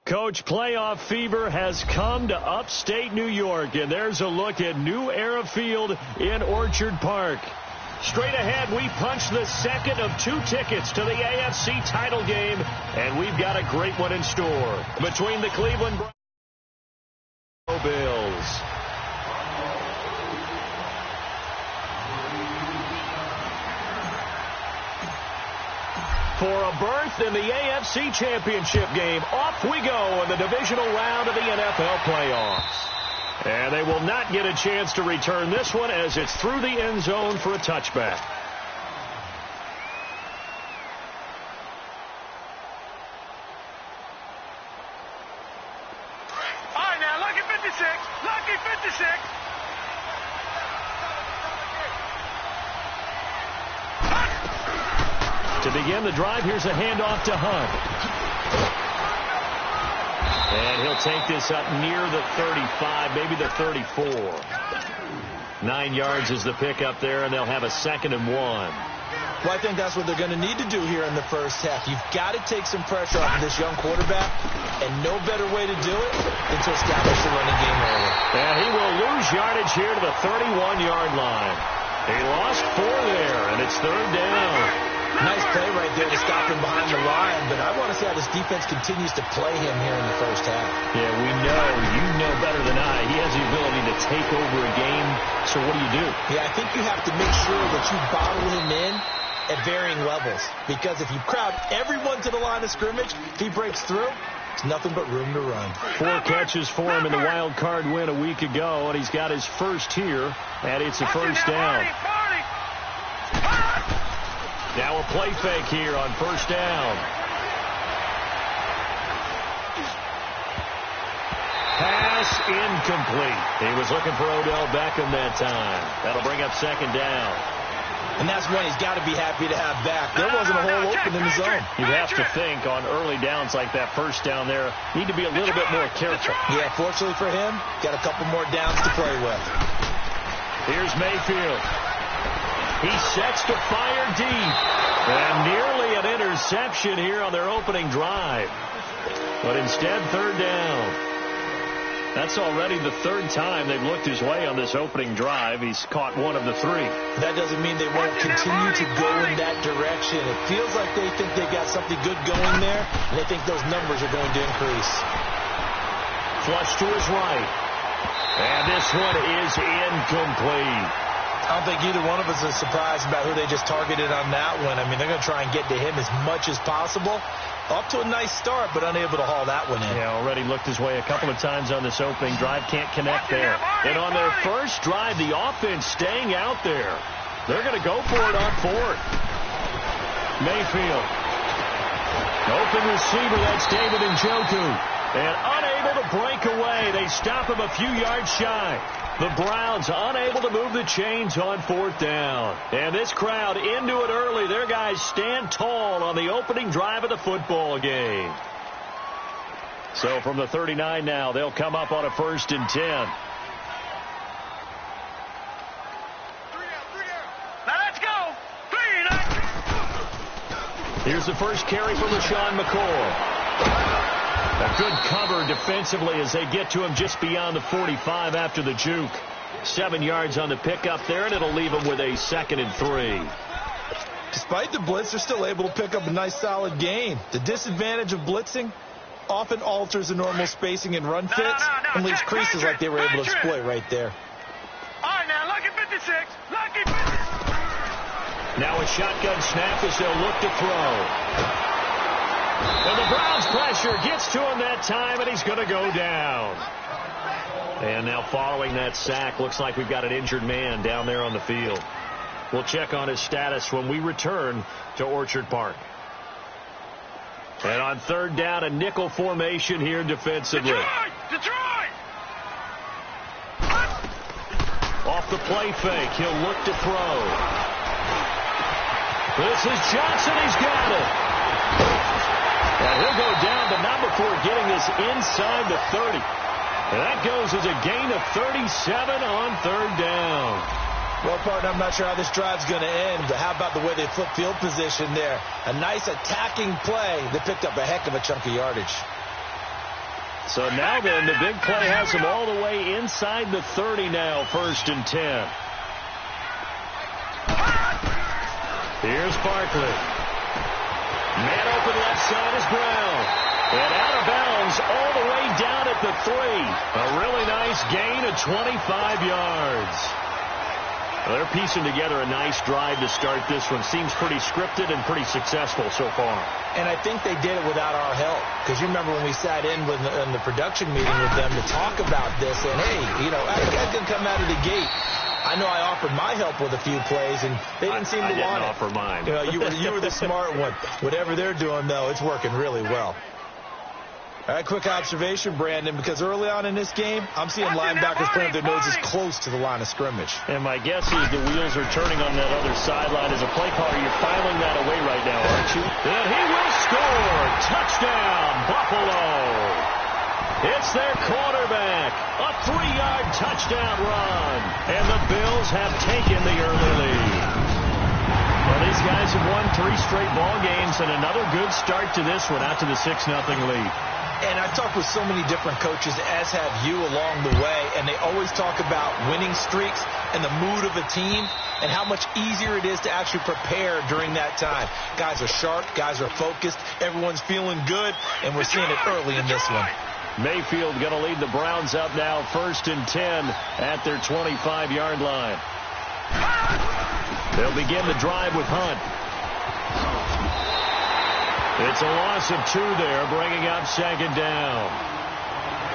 Coach, playoff fever has come to upstate New York, and there's a look at New Era Field in Orchard Park. Straight ahead, we punch the second of 2 tickets to the AFC title game, and we've got a great one in store between the Cleveland Bills. For a berth in the AFC Championship game, off we go in the divisional round of the NFL playoffs. And they will not get a chance to return this one as it's through the end zone for a touchback. All right, now, lucky 56. Lucky 56. To begin the drive, here's a handoff to Hunt. And he'll take this up near the 35, maybe the 34. 9 yards is the pickup there, and they'll have a 2nd and 1. Well, I think that's what they're going to need to do here in the first half. You've got to take some pressure off of this young quarterback, and no better way to do it than to establish the running game early. And he will lose yardage here to the 31-yard line. He lost 4 there, and it's 3rd down. Nice play right there to stop him behind the line, but I want to see how this defense continues to play him here in the first half. Yeah, we know. You know better than I. He has the ability to take over a game, so what do? Yeah, I think you have to make sure that you bottle him in at varying levels, because if you crowd everyone to the line of scrimmage, if he breaks through, it's nothing but room to run. 4 catches for him in the wild card win a week ago, and he's got his first here, and it's a first down. Now a play fake here on first down. Pass incomplete. He was looking for Odell Beckham that time. That'll bring up 2nd down. And that's one he's got to be happy to have back. There wasn't a hole open in the zone. You'd have to think on early downs like that first down there, need to be a little bit more careful. Yeah, fortunately for him, got a couple more downs to play with. Here's Mayfield. He sets to fire deep. And nearly an interception here on their opening drive. But instead, 3rd down. That's already the 3rd time they've looked his way on this opening drive. He's caught 1 of the 3. That doesn't mean they won't continue to go in that direction. It feels like they think they got something good going there, and they think those numbers are going to increase. Flush to his right. And this one is incomplete. I don't think either one of us is surprised about who they just targeted on that one. I mean, they're going to try and get to him as much as possible. Up to a nice start, but unable to haul that one in. Yeah, already looked his way a couple of times on this opening drive. Can't connect there. And on their first drive, the offense staying out there. They're going to go for it on 4th. Mayfield. Open receiver, that's David Njoku. And unable to break away. They stop him a few yards shy. The Browns unable to move the chains on 4th down. And this crowd into it early. Their guys stand tall on the opening drive of the football game. So from the 39 now, they'll come up on a 1st and 10. Now let's go. 3. Here's the first carry from LaShawn McCoy. A good cover defensively as they get to him just beyond the 45 after the juke. 7 yards on the pickup there, and it'll leave him with a 2nd and 3. Despite the blitz, they're still able to pick up a nice solid gain. The disadvantage of blitzing often alters the normal spacing and run fits and leaves creases like they were able to exploit right there. All right, now, lucky 56. Lucky 56. Now a shotgun snap as they'll look to throw. And the Browns pressure gets to him that time, and he's going to go down. And now following that sack, looks like we've got an injured man down there on the field. We'll check on his status when we return to Orchard Park. And on 3rd down, a nickel formation here defensively. Detroit! Off the play fake, he'll look to throw. This is Johnson, he's got it. And he'll go down, but not before getting this inside the 30. And that goes as a gain of 37 on 3rd down. Well, partner, I'm not sure how this drive's going to end, but how about the way they flip field position there? A nice attacking play that picked up a heck of a chunk of yardage. So now then, the big play has him all the way inside the 30 now, 1st and 10. Here's Barkley. Man open left side is Brown. And out of bounds all the way down at the 3. A really nice gain of 25 yards. Well, they're piecing together a nice drive to start this one. Seems pretty scripted and pretty successful so far. And I think they did it without our help. Because you remember when we sat in the production meeting with them to talk about this. And, hey, you know, I can come out of the gate. I know I offered my help with a few plays, and they didn't seem to want it. I didn't offer mine. You know, you were the smart one. Whatever they're doing, though, it's working really well. All right, quick observation, Brandon, because early on in this game, I'm seeing linebackers playing their noses close to the line of scrimmage. And my guess is the wheels are turning on that other sideline. As a play caller, you're filing that away right now, aren't you? And he will score. Touchdown, Buffalo. It's their quarterback. A 3-yard touchdown run. And the Bills have taken the early lead. Well, these guys have won 3 straight ball games, and another good start to this one, out to the 6-0 lead. And I've talked with so many different coaches, as have you, along the way, and they always talk about winning streaks and the mood of a team and how much easier it is to actually prepare during that time. Guys are sharp, guys are focused, everyone's feeling good, and we're seeing it early in this one. Mayfield going to lead the Browns up now, 1st and 10 at their 25-yard line. They'll begin the drive with Hunt. It's a loss of 2 there, bringing up 2nd down.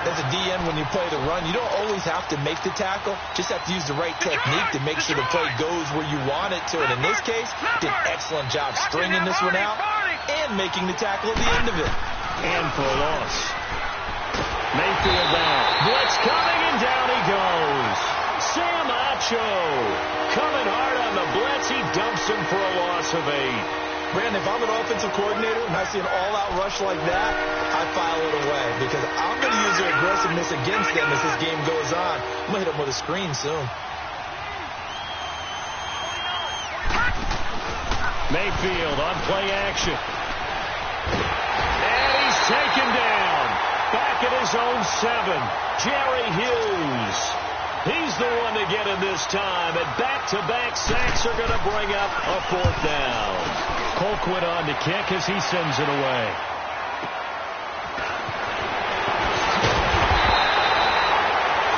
As a DN, when you play the run, you don't always have to make the tackle. Just have to use the right technique to make sure the play goes where you want it to. And in this case, did an excellent job stringing this one out and making the tackle at the end of it. And for a loss. Mayfield down. Blitz coming, and down he goes. Sam Acho coming hard on the blitz. He dumps him for a loss of 8. Brandon, if I'm an offensive coordinator and I see an all-out rush like that, I file it away because I'm going to use their aggressiveness against them as this game goes on. I'm going to hit them with a screen soon. Mayfield on play action. And he's taken down. Back at his own 7. Jerry Hughes. He's the one to get him this time. And back-to-back sacks are going to bring up a 4th down. Colquitt on to kick as he sends it away.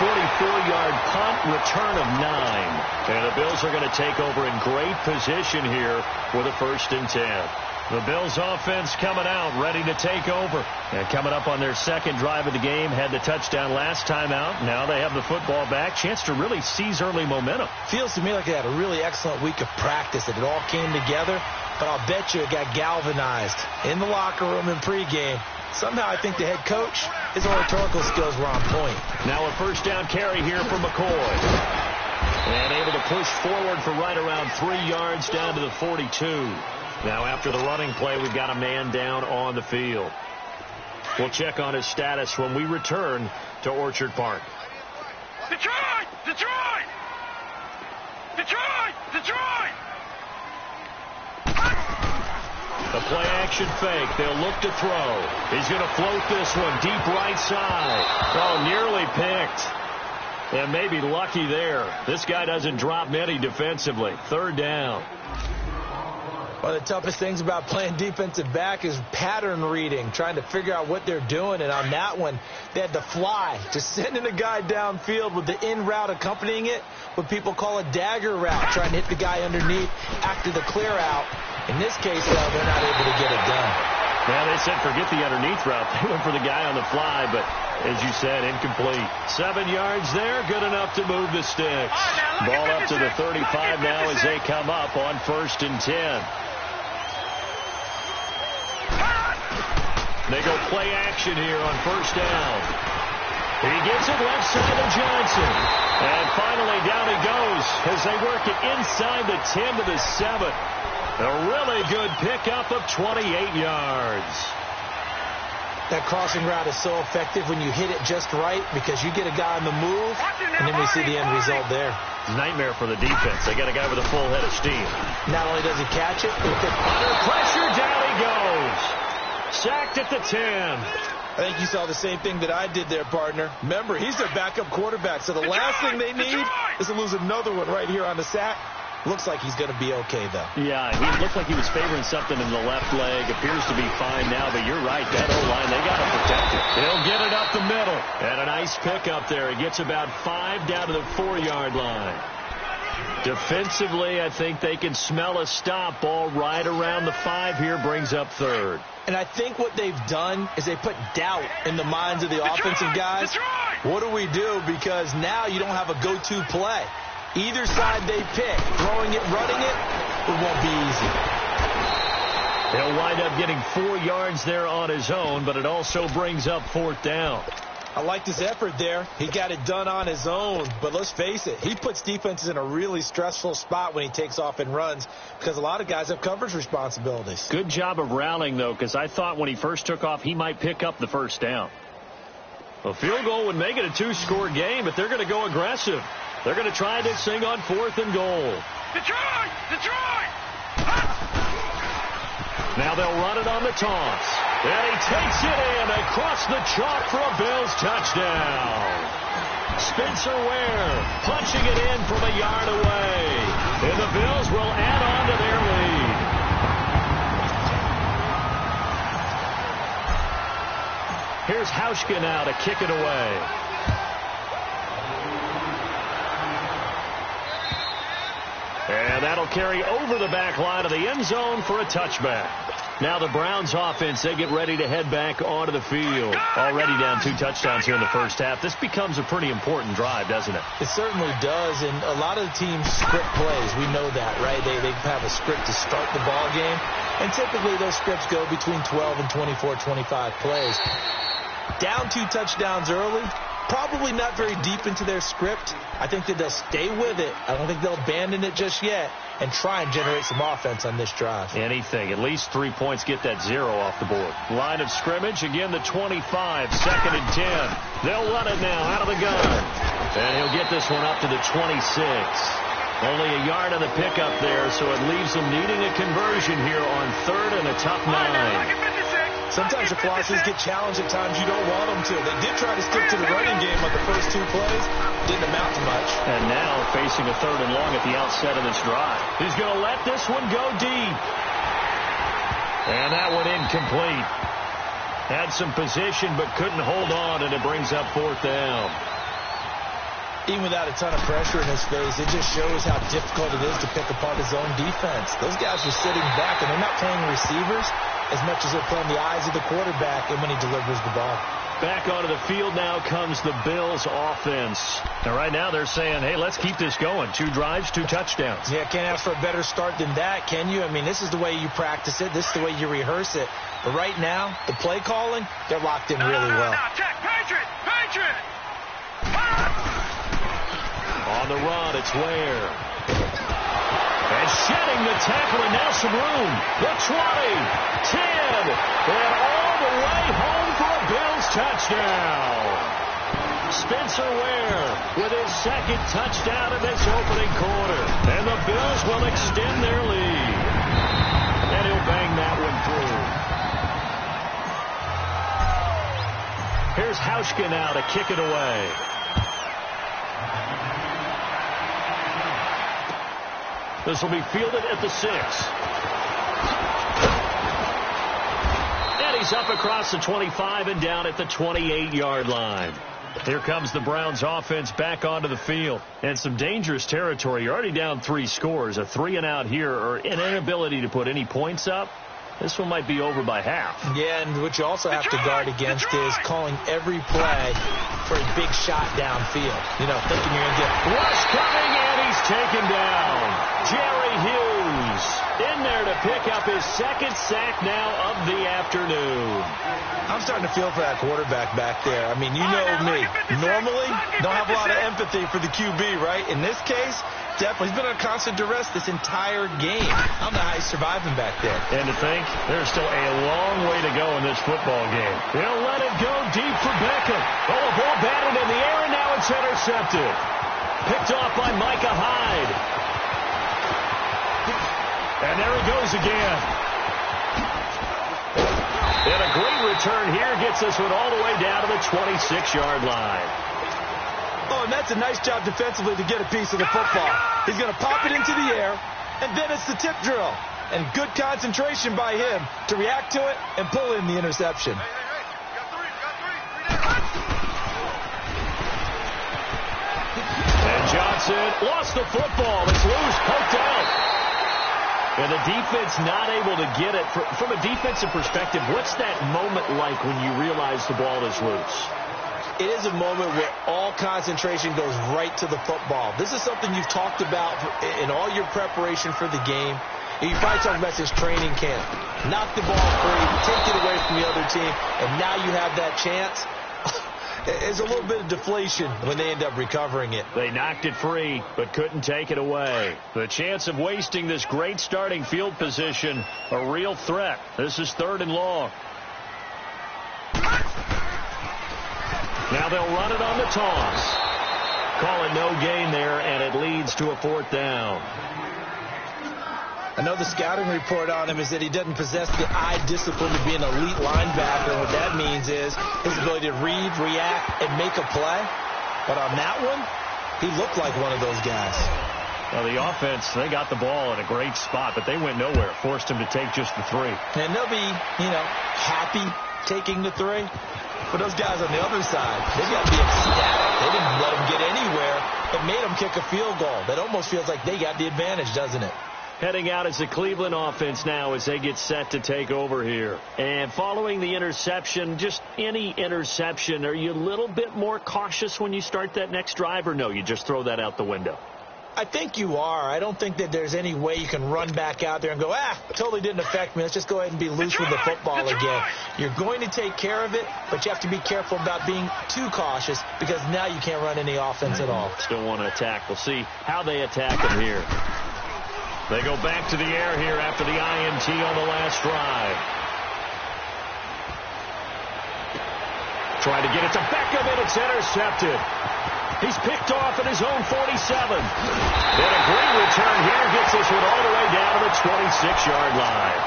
.44-yard punt, return of 9. And the Bills are going to take over in great position here with a 1st and 10. The Bills offense coming out, ready to take over. And coming up on their 2nd drive of the game, had the touchdown last time out. Now they have the football back. Chance to really seize early momentum. Feels to me like they had a really excellent week of practice, that it all came together. But I'll bet you it got galvanized in the locker room in pregame. Somehow I think the head coach, his oratorical skills were on point. Now a 1st down carry here for McCoy. And able to push forward for right around 3 yards down to the 42. Now after the running play, we've got a man down on the field. We'll check on his status when we return to Orchard Park. Detroit! Detroit! Detroit! Detroit! The play-action fake. They'll look to throw. He's going to float this one deep right side. Oh, nearly picked. And maybe lucky there. This guy doesn't drop many defensively. 3rd down. One of the toughest things about playing defensive back is pattern reading, trying to figure out what they're doing. And on that one, they had to fly, just sending a guy downfield with the in route accompanying it, what people call a dagger route, trying to hit the guy underneath after the clear out. In this case, though, they're not able to get it done. Yeah, they said forget the underneath route. They went for the guy on the fly, but as you said, incomplete. 7 yards there, good enough to move the sticks. Ball up to the 35 now as they come up on 1st and 10. They go play action here on 1st down. He gets it left side of Johnson. And finally down he goes as they work it inside the 10 to the 7. A really good pickup of 28 yards. That crossing route is so effective when you hit it just right because you get a guy on the move, and then we see the end result there. Nightmare for the defense. They got a guy with a full head of steam. Not only does he catch it, but under pressure, down he goes. Sacked at the 10. I think you saw the same thing that I did there, partner. Remember, he's their backup quarterback, so the last thing they need is to lose another one right here on the sack. Looks like he's going to be okay, though. Yeah, he looked like he was favoring something in the left leg. Appears to be fine now, but you're right. That O-line, they got to protect it. He'll get it up the middle. And a nice pick up there. He gets about 5 down to the 4-yard line. Defensively, I think they can smell a stop. Ball right around the 5 here, brings up 3rd. And I think what they've done is they put doubt in the minds of the offensive guys. What do we do? Because now you don't have a go-to play. Either side they pick, throwing it, running it won't be easy. He'll wind up getting 4 yards there on his own, but it also brings up 4th down. I liked his effort there. He got it done on his own. But let's face it, he puts defenses in a really stressful spot when he takes off and runs because a lot of guys have coverage responsibilities. Good job of rallying, though, because I thought when he first took off, he might pick up the 1st down. A field goal would make it a 2-score game, but they're going to go aggressive. They're going to try this thing on 4th and goal. Detroit! Detroit! Now they'll run it on the toss. And he takes it in across the chalk for a Bills touchdown. Spencer Ware punching it in from a yard away. And the Bills will add on to their lead. Here's Hauschka now to kick it away. And that'll carry over the back line of the end zone for a touchback. Now the Browns offense, they get ready to head back onto the field. Already down 2 touchdowns here in the first half. This becomes a pretty important drive, doesn't it? It certainly does, and a lot of the teams script plays. We know that, right? They have a script to start the ball game, and typically those scripts go between 12 and 24, 25 plays. Down 2 touchdowns early, probably not very deep into their script. I think that they'll stay with it. I don't think they'll abandon it just yet and try and generate some offense on this drive. Anything. At least 3 points, get that 0 off the board. Line of scrimmage, again the 25, 2nd and 10. They'll run it now out of the gun. And he'll get this one up to the 26. Only a yard on the pickup there, so it leaves them needing a conversion here on 3rd and a tough 9. Sometimes your philosophies get challenged at times you don't want them to. They did try to stick to the running game on the first 2 plays. Didn't amount to much. And now facing a 3rd and long at the outset of this drive. He's going to let this one go deep. And that one incomplete. Had some position but couldn't hold on, and it brings up 4th down. Even without a ton of pressure in his face, it just shows how difficult it is to pick apart his own defense. Those guys are sitting back, and they're not playing receivers as much as they're playing the eyes of the quarterback and when he delivers the ball. Back onto the field now comes the Bills offense. And right now they're saying, hey, let's keep this going. 2 drives, 2 touchdowns. Yeah, can't ask for a better start than that, can you? I mean, this is the way you practice it. This is the way you rehearse it. But right now, the play calling, they're locked in really well. Check, Patriot! Patriot! On the run, it's Ware. And shedding the tackle, and now some room. The 20, 10, and all the way home for a Bills touchdown. Spencer Ware with his 2nd touchdown in this opening quarter. And the Bills will extend their lead. And he'll bang that one through. Here's Hauschka now to kick it away. This will be fielded at the 6. And he's up across the 25 and down at the 28-yard line. Here comes the Browns offense back onto the field. And some dangerous territory. You're already down 3 scores. A 3-and-out here, or an inability to put any points up. This one might be over by half. Yeah, and what you also have to guard against is calling every play for a big shot downfield. You know, thinking you're going to get rush coming, and he's taken down. Jerry Hughes in there to pick up his 2nd sack now of the afternoon. I'm starting to feel for that quarterback back there. I mean, you know me. Normally, don't have a lot of empathy for the QB, right? In this case, definitely. He's been under constant duress this entire game. I don't know how he's surviving back there. And to think, there's still a long way to go in this football game. He'll let it go deep for Beckham. Oh, a ball batted in the air, and now it's intercepted. Picked off by Micah Hyde. And there he goes again. And a great return here gets this one all the way down to the 26-yard line. Oh, and that's a nice job defensively to get a piece of the football. He's going to pop it into the air, and then it's the tip drill. And good concentration by him to react to it and pull in the interception. And Johnson lost the football. It's loose, poked out. And the defense not able to get it. From a defensive perspective, what's that moment like when you realize the ball is loose? It is a moment where all concentration goes right to the football. This is something you've talked about in all your preparation for the game. You probably talking about this training camp. Knock the ball free, take it away from the other team, and now you have that chance. There's a little bit of deflation when they end up recovering it. They knocked it free, but couldn't take it away. The chance of wasting this great starting field position, a real threat. This is 3rd and long. Now they'll run it on the toss. Call it no gain there, and it leads to a 4th down. I know the scouting report on him is that he doesn't possess the eye discipline to be an elite linebacker. What that means is his ability to read, react, and make a play. But on that one, he looked like one of those guys. Well, the offense, they got the ball in a great spot, but they went nowhere. Forced him to take just the 3. And they'll be, happy taking the 3. But those guys on the other side, they've got to be ecstatic. They didn't let him get anywhere. It made him kick a field goal. That almost feels like they got the advantage, doesn't it? Heading out as the Cleveland offense now as they get set to take over here. And following the interception, just any interception, are you a little bit more cautious when you start that next drive, or no, you just throw that out the window? I think you are. I don't think that there's any way you can run back out there and go, totally didn't affect me. Let's just go ahead and be loose with the football again. You're going to take care of it, but you have to be careful about being too cautious because now you can't run any offense at all. Still want to attack. We'll see how they attack him here. They go back to the air here after the INT on the last drive. Try to get it to Beckham, and it's intercepted. He's picked off at his own 47. And a great return here gets this one all the way down to the 26-yard line.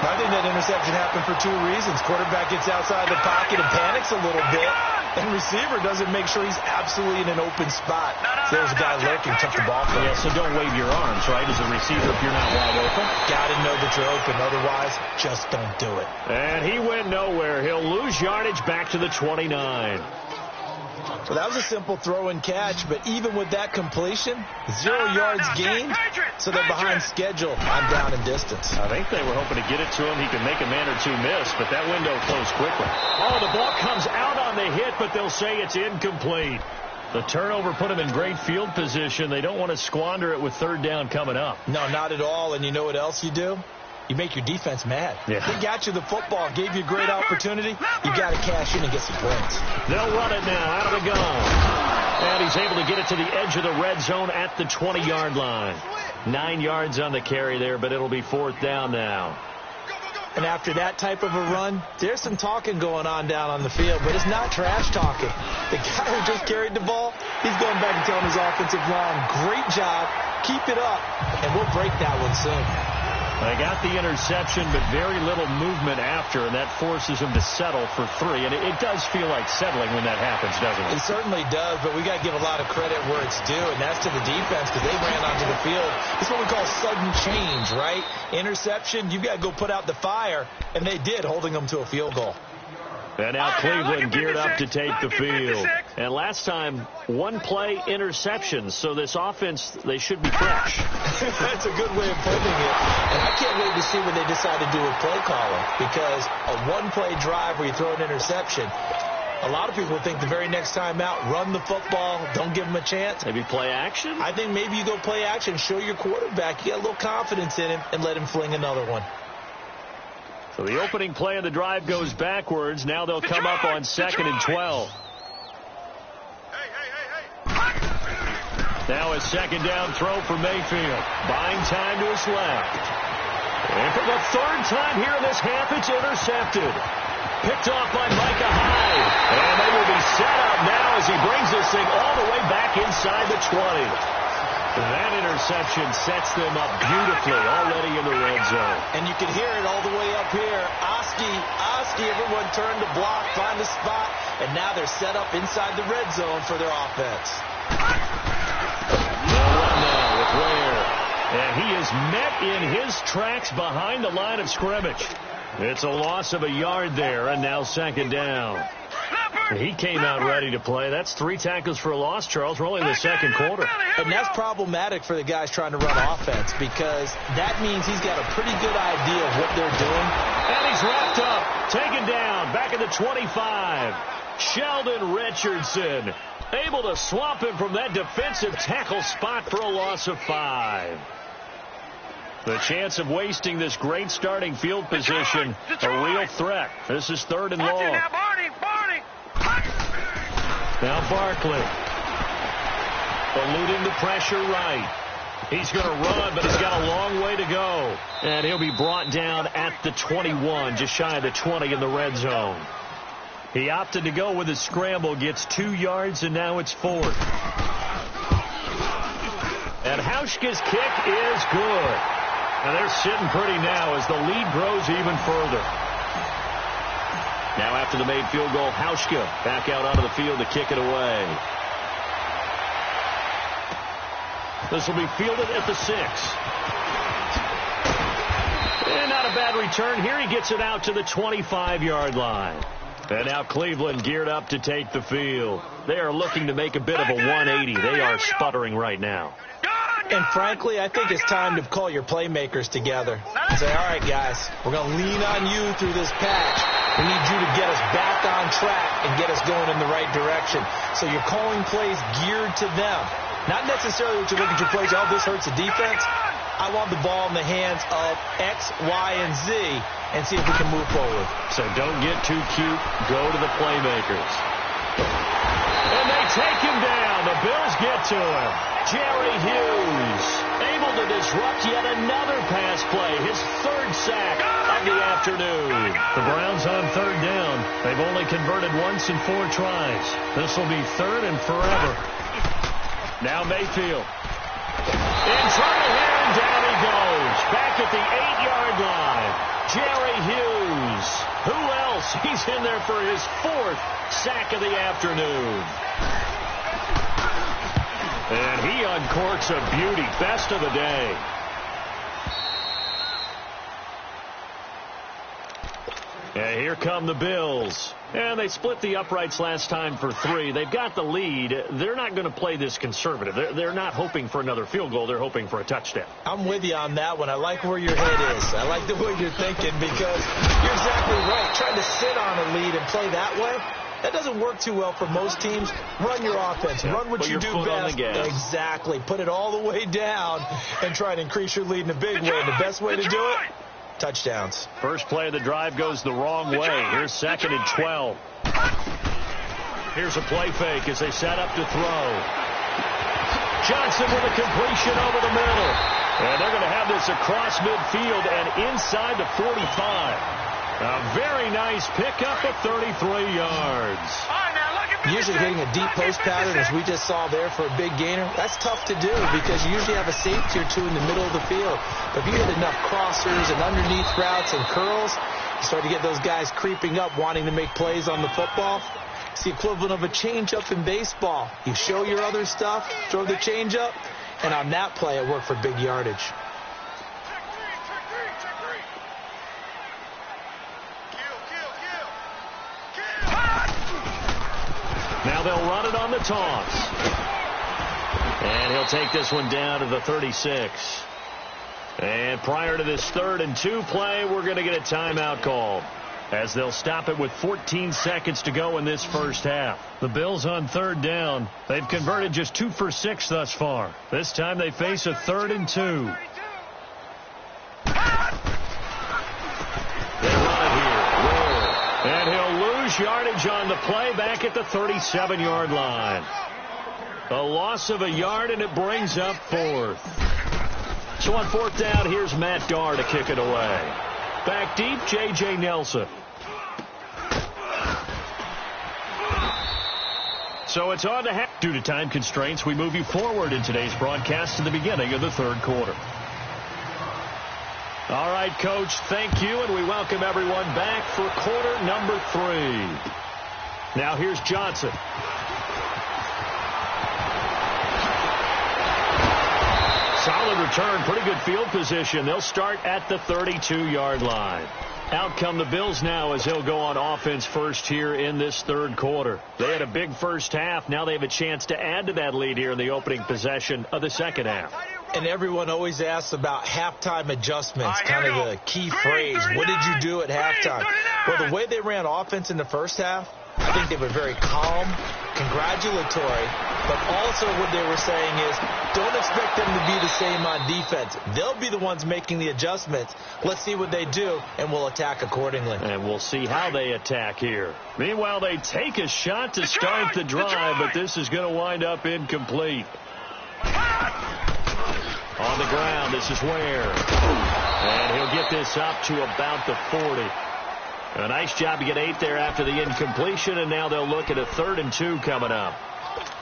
I think that interception happened for 2 reasons. Quarterback gets outside the pocket and panics a little bit. And receiver doesn't make sure he's absolutely in an open spot. So there's a guy lurking, took the ball from him. Yeah, so don't wave your arms, right, as a receiver if you're not wide open. Got to know that you're open. Otherwise, just don't do it. And he went nowhere. He'll lose yardage back to the 29. Well, that was a simple throw and catch, but even with that completion, 0 yards gained, so they're behind schedule on down and distance. I think they were hoping to get it to him. He could make a man or 2 miss, but that window closed quickly. Oh, the ball comes out on the hit, but they'll say it's incomplete. The turnover put him in great field position. They don't want to squander it with 3rd down coming up. No, not at all, and you know what else you do? You make your defense mad. Yeah. They got you the football, gave you a great opportunity. You got to cash in and get some points. They'll run it now out of the gun. And he's able to get it to the edge of the red zone at the 20-yard line. 9 yards on the carry there, but it'll be 4th down now. And after that type of a run, there's some talking going on down on the field, but it's not trash talking. The guy who just carried the ball, he's going back and telling his offensive line, great job, keep it up, and we'll break that one soon. They got the interception, but very little movement after, and that forces him to settle for 3. And it does feel like settling when that happens, doesn't it? It certainly does, but we got to give a lot of credit where it's due, and that's to the defense because they ran onto the field. It's what we call sudden change, right? Interception, you've got to go put out the fire, and they did, holding them to a field goal. And now Cleveland geared up to take the field. And last time, 1 play interceptions. So this offense, they should be fresh. That's a good way of putting it. And I can't wait to see when they decide to do a play caller. Because a 1-play drive where you throw an interception, a lot of people think the very next time out, run the football, don't give them a chance. Maybe play action? I think maybe you go play action, show your quarterback, you get a little confidence in him, and let him fling another one. So the opening play of the drive goes backwards. Now they'll come up on 2nd and 12. Now a 2nd down throw for Mayfield. Buying time to his left. And for the 3rd time here in this half, it's intercepted. Picked off by Micah Hyde. And they will be set up now as he brings this thing all the way back inside the 20. That interception sets them up beautifully already in the red zone. And you can hear it all the way up here. Oski, everyone turned to block, find a spot, and now they're set up inside the red zone for their offense. They'll run now with Ware. And he is met in his tracks behind the line of scrimmage. It's a loss of a yard there, and now second down. He came out ready to play. That's 3 tackles for a loss, Charles. We're only in the second quarter. And that's problematic for the guys trying to run offense because that means he's got a pretty good idea of what they're doing. And he's wrapped up, taken down, back at the 25. Sheldon Richardson able to swamp him from that defensive tackle spot for a loss of 5. The chance of wasting this great starting field position, a real threat. This is 3rd and long. Now Barkley. Eluding the pressure right. He's going to run, but he's got a long way to go. And he'll be brought down at the 21, just shy of the 20 in the red zone. He opted to go with his scramble, gets 2 yards, and now it's 4th. And Hauschka's kick is good. And they're sitting pretty now as the lead grows even further. Now after the made field goal, Hauschka back out onto the field to kick it away. This will be fielded at the 6. And not a bad return here. He gets it out to the 25-yard line. And now Cleveland geared up to take the field. They are looking to make a bit of a 180. They are sputtering right now. And frankly, I think it's time to call your playmakers together and say, all right, guys, we're going to lean on you through this patch. We need you to get us back on track and get us going in the right direction. So you're calling plays geared to them. Not necessarily what you look at your plays, oh, this hurts the defense. I want the ball in the hands of X, Y, and Z and see if we can move forward. So don't get too cute. Go to the playmakers. And they take him down. The Bills get to him. Jerry Hughes able to disrupt yet another pass play. His 3rd sack of the afternoon. The Browns on 3rd down. They've only converted once in 4 tries. This will be 3rd and forever. Now Mayfield. In trouble here, and down he goes. Back at the 8-yard line. Jerry Hughes. Who else? He's in there for his 4th sack of the afternoon. And he uncorks a beauty. Best of the day. And here come the Bills. And they split the uprights last time for 3. They've got the lead. They're not going to play this conservative. They're not hoping for another field goal. They're hoping for a touchdown. I'm with you on that one. I like where your head is. I like the way you're thinking because you're exactly right. Trying to sit on a lead and play that way, that doesn't work too well for most teams. Run your offense. Run what you do best. Exactly. Put it all the way down and try to increase your lead in a big way. And the best way to do it, touchdowns. First play of the drive goes the wrong way. Here's 2nd and 12. Here's a play fake as they set up to throw. Johnson with a completion over the middle. And they're going to have this across midfield and inside the 45. A very nice pickup of 33 yards. Usually hitting a deep post pattern, as we just saw there for a big gainer, that's tough to do because you usually have a safety or 2 in the middle of the field. But if you hit enough crossers and underneath routes and curls, you start to get those guys creeping up, wanting to make plays on the football. It's the equivalent of a changeup in baseball. You show your other stuff, throw the changeup, and on that play, it worked for big yardage. Now they'll run it on the toss. And he'll take this one down to the 36. And prior to this 3rd and 2 play, we're going to get a timeout called, as they'll stop it with 14 seconds to go in this first half. The Bills on 3rd down. They've converted just 2 for 6 thus far. This time they face a 3rd and 2. They run it here. And he'll lose yardage on the play back at the 37-yard line. A loss of a yard, and it brings up 4th. So on 4th down, here's Matt Garr to kick it away. Back deep, J.J. Nelson. So it's on to half. Due to time constraints, we move you forward in today's broadcast to the beginning of the 3rd quarter. All right, Coach, thank you, and we welcome everyone back for quarter number 3. Now here's Johnson. Solid return, pretty good field position. They'll start at the 32-yard line. Out come the Bills now as he'll go on offense first here in this third quarter. They had a big first half. Now they have a chance to add to that lead here in the opening possession of the second half. And everyone always asks about halftime adjustments, kind of the key phrase. What did you do at halftime? Well, the way they ran offense in the first half, I think they were very calm, congratulatory, but also what they were saying is don't expect them to be the same on defense. They'll be the ones making the adjustments. Let's see what they do, and we'll attack accordingly. And we'll see how they attack here. Meanwhile, they take a shot to start the drive, but this is going to wind up incomplete. On the ground, this is Ware. And he'll get this up to about the 40. A nice job to get 8 there after the incompletion, and now they'll look at a 3rd and 2 coming up.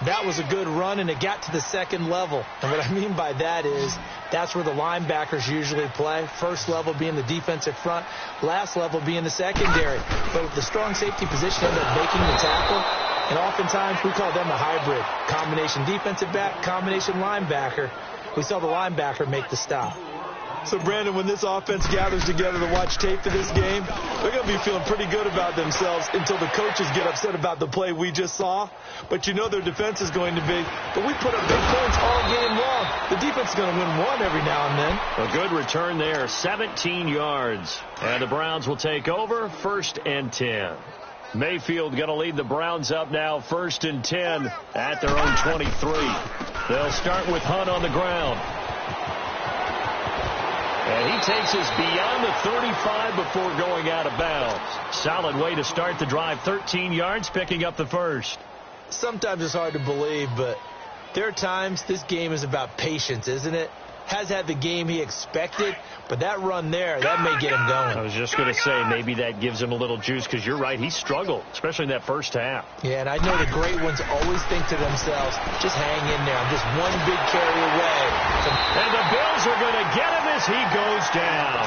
That was a good run, and it got to the second level. And what I mean by that is that's where the linebackers usually play. First level being the defensive front, last level being the secondary. But with the strong safety position ended up making the tackle, and oftentimes we call them a hybrid. Combination defensive back, combination linebacker. We saw the linebacker make the stop. So, Brandon, when this offense gathers together to watch tape for this game, they're going to be feeling pretty good about themselves until the coaches get upset about the play we just saw. But you know their defense is going to be. But we put up big points all game long. The defense is going to win one every now and then. A good return there, 17 yards. And the Browns will take over, 1st and 10. Mayfield going to lead the Browns up now, 1st and 10 at their own 23. They'll start with Hunt on the ground. And he takes us beyond the 35 before going out of bounds. Solid way to start the drive. 13 yards, picking up the first. Sometimes it's hard to believe, but there are times this game is about patience, isn't it? Has had the game he expected, but that run there, that may get him going. I was just going to say, maybe that gives him a little juice, because you're right, he struggled, especially in that first half. Yeah, and I know the great ones always think to themselves, just hang in there. I'm just one big carry away. And the Bills are going to get him as he goes down.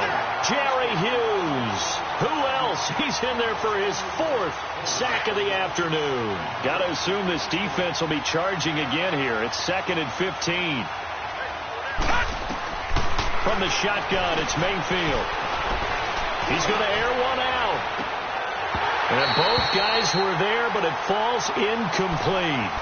Jerry Hughes. Who else? He's in there for his 4th sack of the afternoon. Got to assume this defense will be charging again here. It's 2nd and 15. From the shotgun, it's Mayfield. He's going to air one out. And both guys were there, but it falls incomplete.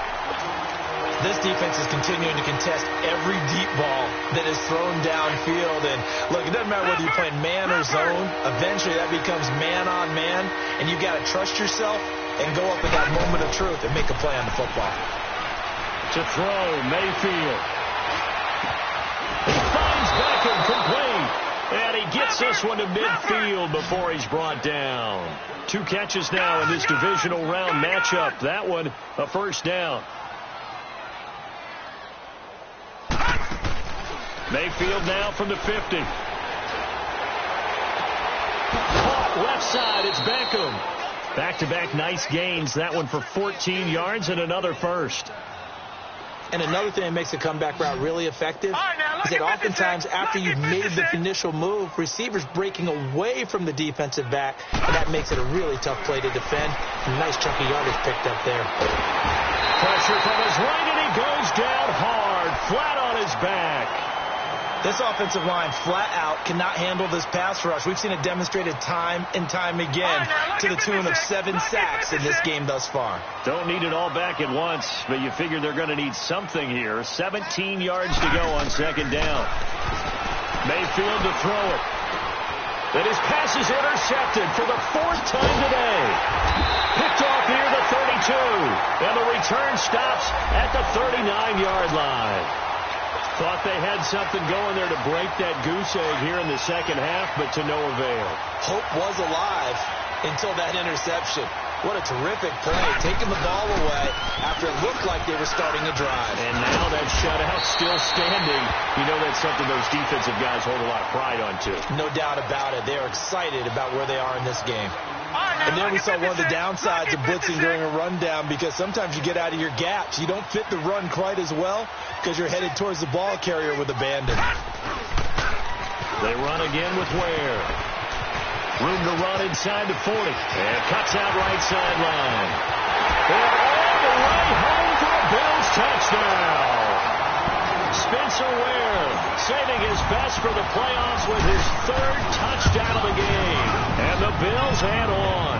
This defense is continuing to contest every deep ball that is thrown downfield. And, look, it doesn't matter whether you're playing man or zone. Eventually, that becomes man on man. And you've got to trust yourself and go up at that moment of truth and make a play on the football. To throw, Mayfield. He finds Beckham complete. And he gets this one to midfield before he's brought down. 2 catches now in this divisional round matchup. That one, a first down. Mayfield now from the 50. Caught left side, it's Beckham. Back-to-back nice gains. That one for 14 yards and another first. And another thing that makes the comeback route really effective is that oftentimes after you've made the initial move, receivers breaking away from the defensive back, and that makes it a really tough play to defend. A nice chunky yardage picked up there. Pressure from his right, and he goes down hard, flat on his back. This offensive line flat out cannot handle this pass rush. We've seen it demonstrated time and time again to the tune of 7 sacks in this game thus far. Don't need it all back at once, but you figure they're going to need something here. 17 yards to go on 2nd down. Mayfield to throw it. And his pass is intercepted for the 4th time today. Picked off near the 32. And the return stops at the 39-yard line. Thought they had something going there to break that goose egg here in the second half, but to no avail. Hope was alive until that interception. What a terrific play, taking the ball away after it looked like they were starting a drive. And now that shutout still standing. You know that's something those defensive guys hold a lot of pride on, too. No doubt about it. They're excited about where they are in this game. And then we saw one of the downsides of blitzing during a rundown, because sometimes you get out of your gaps. You don't fit the run quite as well because you're headed towards the ball carrier with abandon. They run again with Ware. Room to run inside the 40. And cuts out right sideline. And all the way home for a Bills touchdown. Spencer Ware saving his best for the playoffs with his third touchdown of the game. And the Bills head on.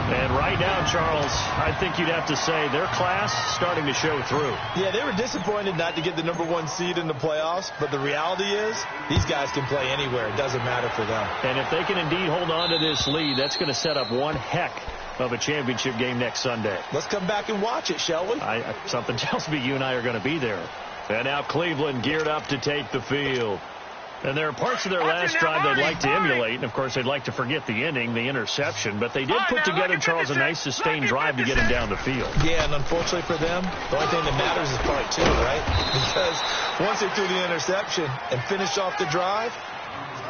And right now, Charles, I think you'd have to say their class starting to show through. Yeah, they were disappointed not to get the #1 seed in the playoffs, but the reality is these guys can play anywhere. It doesn't matter for them. And if they can indeed hold on to this lead, that's going to set up one heck of a championship game next Sunday. Let's come back and watch it, shall we? Something tells me you and I are going to be there. And now Cleveland geared up to take the field. And there are parts of their last drive they'd like to emulate. And, of course, they'd like to forget the ending, the interception. But they did put together, Charles, a nice sustained drive to get him down the field. Yeah, and unfortunately for them, the only thing that matters is part 2, right? Because once they threw the interception and finished off the drive,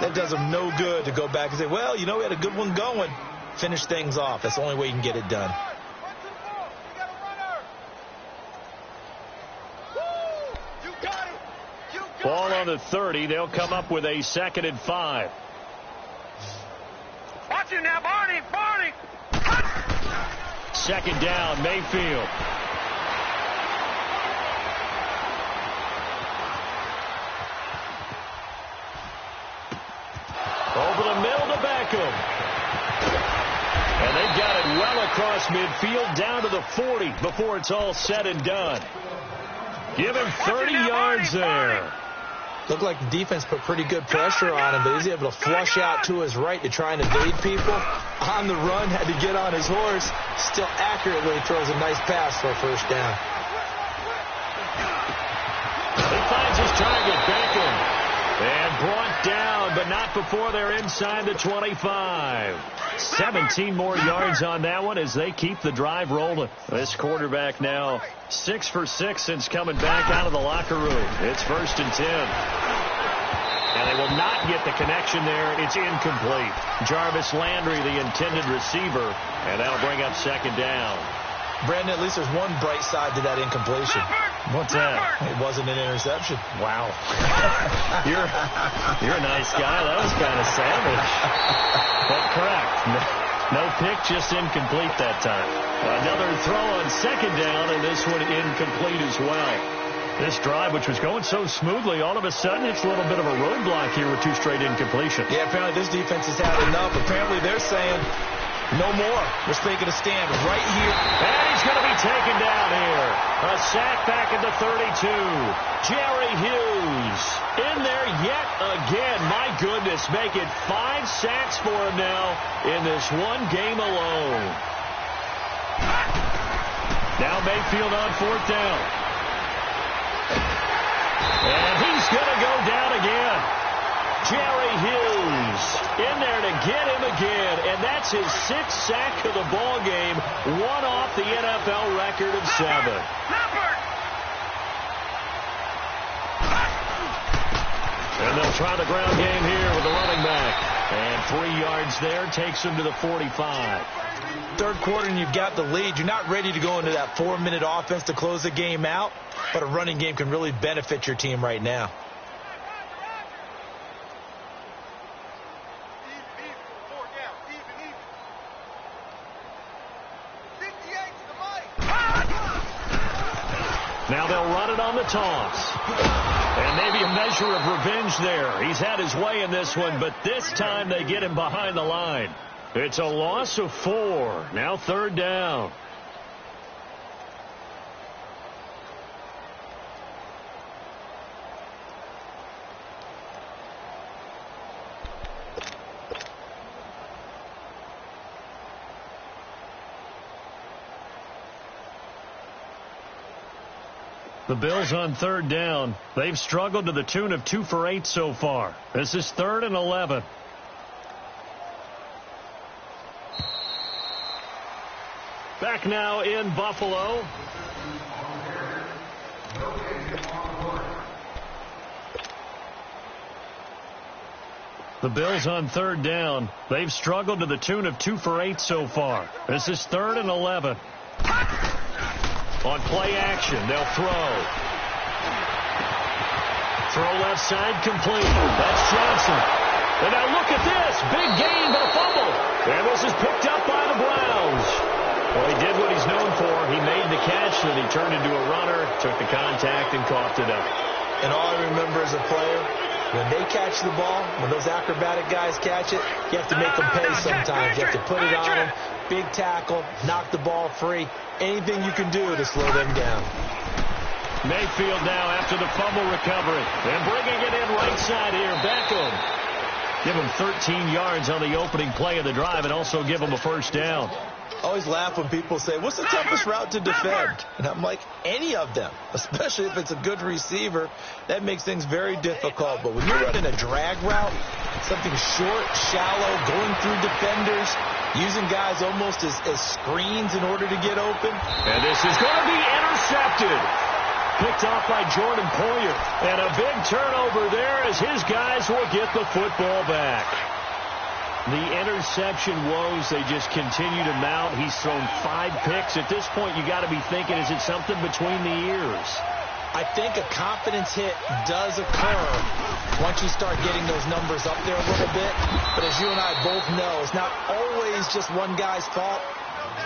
that does them no good to go back and say, well, you know, we had a good one going. Finish things off. That's the only way you can get it done. Ball on the 30. They'll come up with a 2nd and 5. Watch it now, Barney. 2nd down, Mayfield. Over the middle to Beckham. And they've got it well across midfield down to the 40 before it's all said and done. Give him 30 yards there. Looked like the defense put pretty good pressure on him, but he's able to flush out to his right to try and evade people. On the run, had to get on his horse. Still accurately throws a nice pass for a first down. He finds his target, Beckham. And brought down, but not before they're inside the 25. 17 more yards on that one as they keep the drive rolling. This quarterback now 6 for 6 since coming back out of the locker room. It's 1st and 10. And they will not get the connection there. It's incomplete. Jarvis Landry, the intended receiver, and that'll bring up 2nd down. Brandon, at least there's one bright side to that incompletion. What's that? It wasn't an interception. Wow. You're a nice guy. That was kind of savage. But correct. No pick, just incomplete that time. Another throw on 2nd down, and this one incomplete as well. This drive, which was going so smoothly, all of a sudden it's a little bit of a roadblock here with 2 straight incompletions. Yeah, apparently this defense has had enough. Apparently they're saying no more. We're taking a stand right here. And he's going to be taken down here. A sack back at the 32. Jerry Hughes in there yet again. My goodness, make it 5 sacks for him now in this one game alone. Now Mayfield on 4th down. And he's going to go down again. Jerry Hughes in there to get him again, and that's his 6th sack of the ball game, one off the NFL record of 7. And they'll try the ground game here with the running back. And 3 yards there takes him to the 45. 3rd quarter and you've got the lead. You're not ready to go into that 4-minute offense to close the game out, but a running game can really benefit your team right now. Now they'll run it on the toss. And maybe a measure of revenge there. He's had his way in this one, but this time they get him behind the line. It's a loss of 4. Now 3rd down. The Bills on 3rd down. They've struggled to the tune of 2 for 8 so far. This is 3rd and 11. Back now in Buffalo. The Bills on 3rd down. They've struggled to the tune of 2 for 8 so far. This is 3rd and 11. On play action, they'll throw. Throw left side complete. That's Johnson. And now look at this. Big gain, but a fumble. And this is picked up by the Browns. Well, he did what he's known for. He made the catch, and he turned into a runner, took the contact, and coughed it up. And all I remember as a player, when they catch the ball, when those acrobatic guys catch it, you have to make them pay sometimes. You have to put it on them, big tackle, knock the ball free. Anything you can do to slow them down. Mayfield now after the fumble recovery. And bringing it in right side here, Beckham. Give him 13 yards on the opening play of the drive and also give him a first down. I always laugh when people say, what's the toughest route to defend? And I'm like, any of them, especially if it's a good receiver. That makes things very difficult. But when you're running a drag route, something short, shallow, going through defenders, using guys almost as screens in order to get open. And this is going to be intercepted. Picked off by Jordan Poyer. And a big turnover there as his guys will get the football back. The interception woes, they just continue to mount. He's thrown 5 picks. At this point, you got to be thinking, is it something between the ears? I think a confidence hit does occur once you start getting those numbers up there a little bit. But as you and I both know, it's not always just one guy's fault.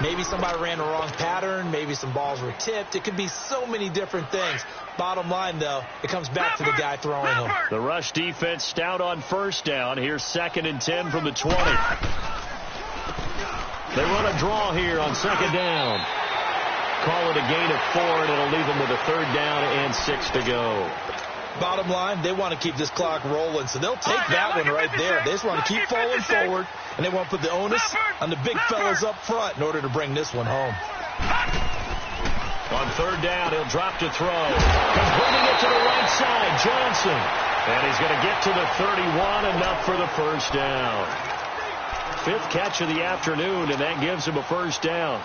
Maybe somebody ran the wrong pattern. Maybe some balls were tipped. It could be so many different things. Bottom line, though, it comes back to the guy throwing them. The rush defense stout on first down. Here's 2nd and 10 from the 20. They run a draw here on 2nd down. Call it a gain of 4, and it'll leave them with a 3rd down and 6 to go. Bottom line, they want to keep this clock rolling, so they'll take that one right there. They just want to keep falling forward, and they want to put the onus on the big fellas up front in order to bring this one home. On 3rd down, he'll drop to throw. Completing it to the right side, Johnson. And he's going to get to the 31, enough for the first down. 5th catch of the afternoon, and that gives him a first down.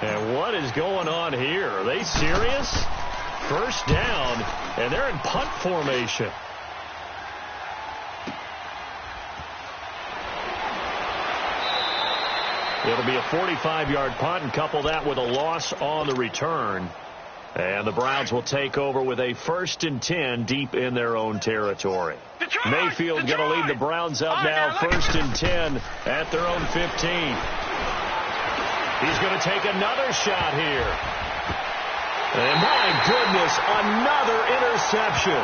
And what is going on here? Are they serious? First down, and they're in punt formation. It'll be a 45-yard punt, and couple that with a loss on the return. And the Browns will take over with a 1st and 10 deep in their own territory. Mayfield going to lead the Browns up now, 1st and 10 at their own 15. He's going to take another shot here. And my goodness, another interception.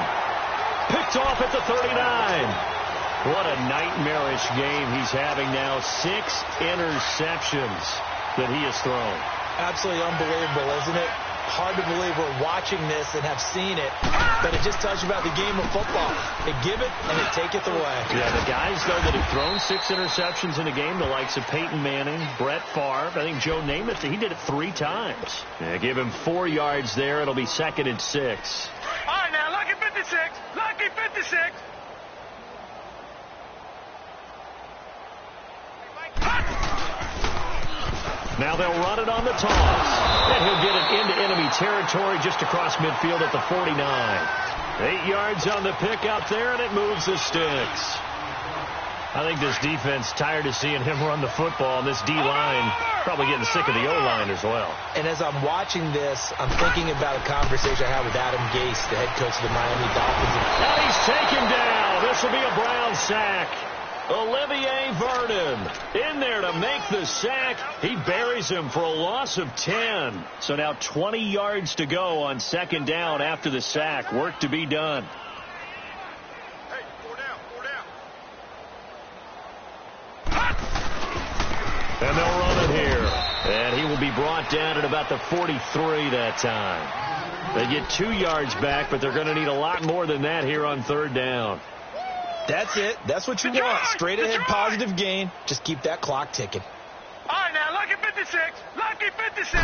Picked off at the 39. What a nightmarish game he's having now. 6 interceptions that he has thrown. Absolutely unbelievable, isn't it? Hard to believe we're watching this and have seen it, but it just tells you about the game of football. They give it and they take it away. Yeah, the guys, though, that have thrown 6 interceptions in a game, the likes of Peyton Manning, Brett Favre, I think Joe Namath, he did it 3 times. Yeah, give him 4 yards there. It'll be 2nd and 6. All right, now, lucky 56. Lucky 56. Now they'll run it on the toss. And he'll get it into enemy territory just across midfield at the 49. 8 yards on the pick out there, and it moves the sticks. I think this defense tired of seeing him run the football, and this D-line probably getting sick of the O-line as well. And as I'm watching this, I'm thinking about a conversation I had with Adam Gase, the head coach of the Miami Dolphins. Now he's taken down. This will be a Brown sack. Olivier Vernon in there to make the sack. He buries him for a loss of 10. So now 20 yards to go on 2nd down after the sack. Work to be done. Hey, 4 down, 4 down. And they'll run it here. And he will be brought down at about the 43 that time. They get 2 yards back, but they're going to need a lot more than that here on 3rd down. That's it. That's what you want. Straight ahead, positive gain. Just keep that clock ticking. All right, now, lucky 56. Lucky 56.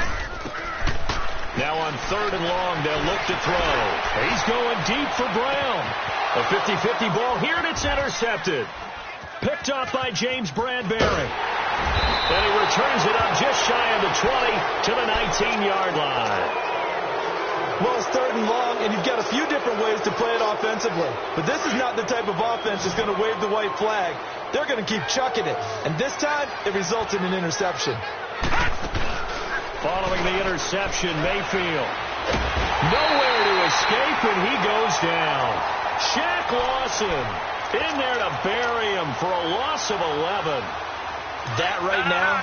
Now on 3rd and long, they'll look to throw. He's going deep for Brown. A 50-50 ball here, and it's intercepted. Picked off by James Bradbury. And he returns it up just shy of the 20 to the 19-yard line. Well, it's 3rd and long, and you've got a few different ways to play it offensively. But this is not the type of offense that's going to wave the white flag. They're going to keep chucking it. And this time, it results in an interception. Following the interception, Mayfield Nowhere to escape, and he goes down. Shaq Lawson in there to bury him for a loss of 11. That right now,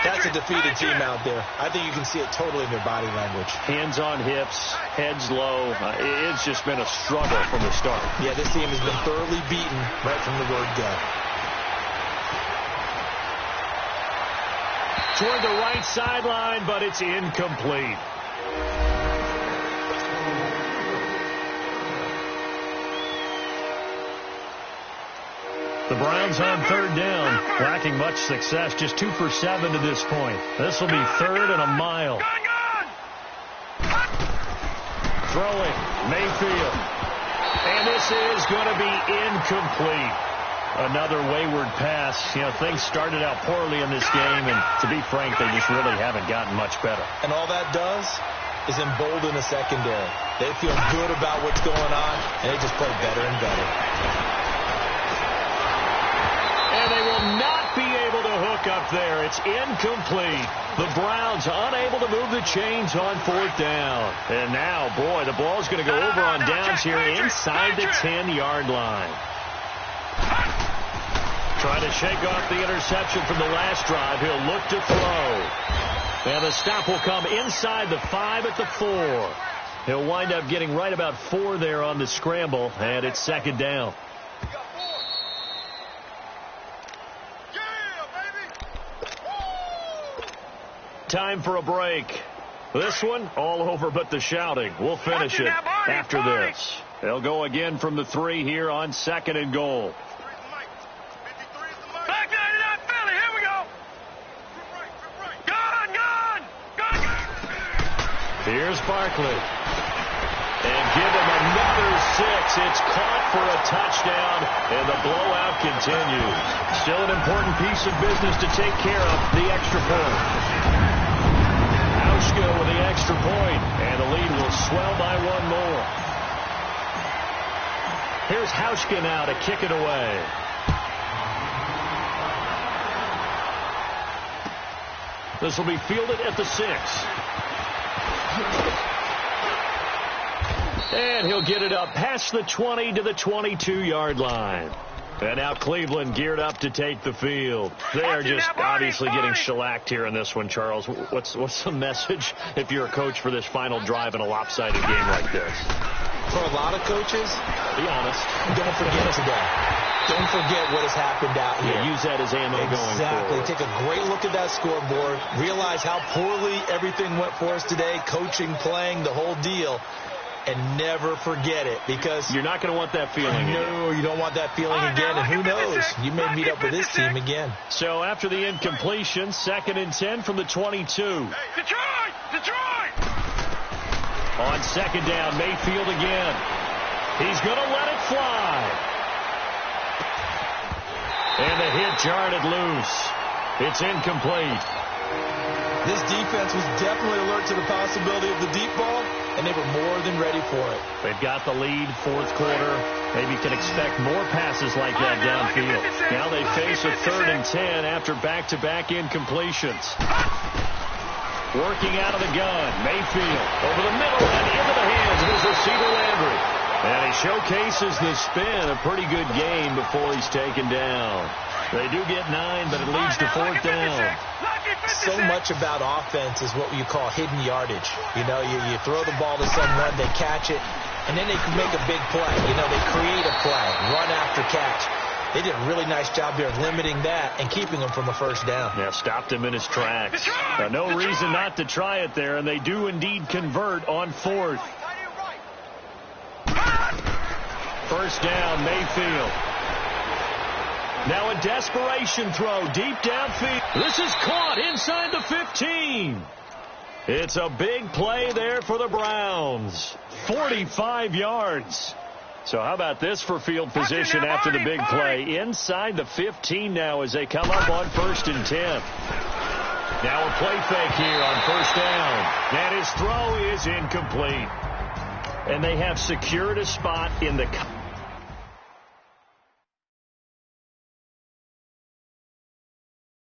that's a defeated team out there. I think you can see it totally in their body language. Hands on hips, heads low. It's just been a struggle from the start. Yeah, this team has been thoroughly beaten right from the word go. Toward the right sideline, but it's incomplete. The Browns on third down, lacking much success, just 2 for 7 to this point. This will be third and a mile. Throwing, Mayfield. And this is going to be incomplete. Another wayward pass. You know, things started out poorly in this game, and to be frank, they just really haven't gotten much better. And all that does is embolden the secondary. They feel good about what's going on, and they just play better and better. And they will not be able to hook up there. It's incomplete. The Browns unable to move the chains on fourth down. And now, boy, the ball's going to go over on downs here inside the 10-yard line. Trying to shake off the interception from the last drive. He'll look to throw. And the stop will come inside the 5 at the 4. He'll wind up getting right about 4 there on the scramble, and it's second down. Time for a break. This one, all over but the shouting. We'll finish it after this. They'll go again from the 3 here on second and goal. Back 99 Philly, here we go. Gone. Here's Barkley. And give him another 6. It's caught for a touchdown, and the blowout continues. Still an important piece of business to take care of, the extra point. With the extra point, and the lead will swell by 1 more. Here's Hauschka now to kick it away. This will be fielded at the 6. And he'll get it up past the 20 to the 22-yard line. And now Cleveland geared up to take the field. They are just obviously getting shellacked here in this one, Charles. What's the message if you're a coach for this final drive in a lopsided game like this? For a lot of coaches, be honest, don't forget today. Don't forget what has happened out here. Yeah, use that as ammo going forward. Exactly. Take a great look at that scoreboard. Realize how poorly everything went for us today, coaching, playing, the whole deal. And never forget it, because you're not going to want that feeling again. No, you don't want that feeling again, and who knows? You may meet up with this team again. So after the incompletion, 2nd and 10 from the 22. Detroit! On second down, Mayfield again. He's going to let it fly. And the hit jarred it loose. It's incomplete. This defense was definitely alert to the possibility of the deep ball, and they were more than ready for it. They've got the lead, fourth quarter. Maybe can expect more passes like that downfield. Now they face a 3rd and 10 after back-to-back incompletions. Working out of the gun, Mayfield over the middle and into the hands of his receiver Landry. And he showcases the spin, a pretty good game before he's taken down. They do get 9, but it leads to 4th down. So much about offense is what you call hidden yardage. You know, you throw the ball to someone, they catch it, and then they can make a big play. You know, they create a play, run after catch. They did a really nice job there of limiting that and keeping him from a first down. Yeah, stopped him in his tracks. No reason not to try it there, and they do indeed convert on 4th. First down, Mayfield. Now a desperation throw deep downfield. This is caught inside the 15. It's a big play there for the Browns. 45 yards. So how about this for field position after the big play? Inside the 15 now as they come up on 1st and 10. Now a play fake here on 1st down. And his throw is incomplete. And they have secured a spot in the